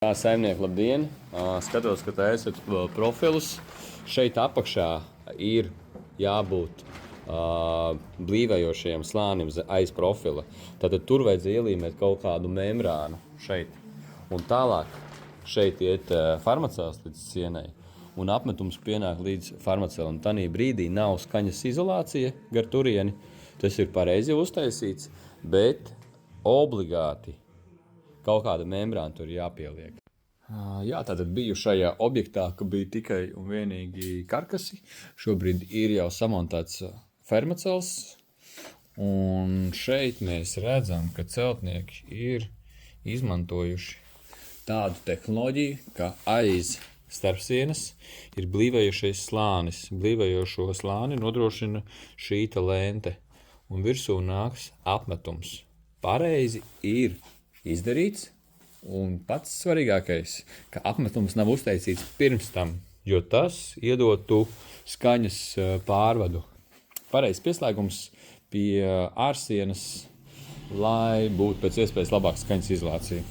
Jā, saimnieki, labdien! Skatos, ka tā esat profilus. Šeit apakšā ir jābūt blīvējošajam slānim aiz profila. Tātad tur vajadzēja ielīmēt kaut kādu membrānu šeit. Un tālāk šeit iet farmacēls līdz sienai. Un apmetums pienāk līdz farmacēlam. Tanī brīdī nav skaņas izolācija gar turieni. Tas ir pareizi uztaisīts, bet obligāti kaut kāda membrāna tur jāpieliek. Jā, tātad biju šajā objektā, ka bija tikai un vienīgi karkasi. Šobrīd ir jau samontēts farmacēls. Un šeit mēs redzam, ka celtnieki ir izmantojuši tādu tehnoloģiju, ka aiz starpsienas ir blīvējošais slānis. Blīvējošo slāni nodrošina šīta lente. Un virsū nāks apmetums. Pareizi ir izdarīts, un pats svarīgākais, ka apmetums nav uztaisīts pirms tam, jo tas iedotu skaņas pārvadu. Pareizs pieslēgums pie ārsienas, lai būtu pēc iespējas labāka skaņas izolācija.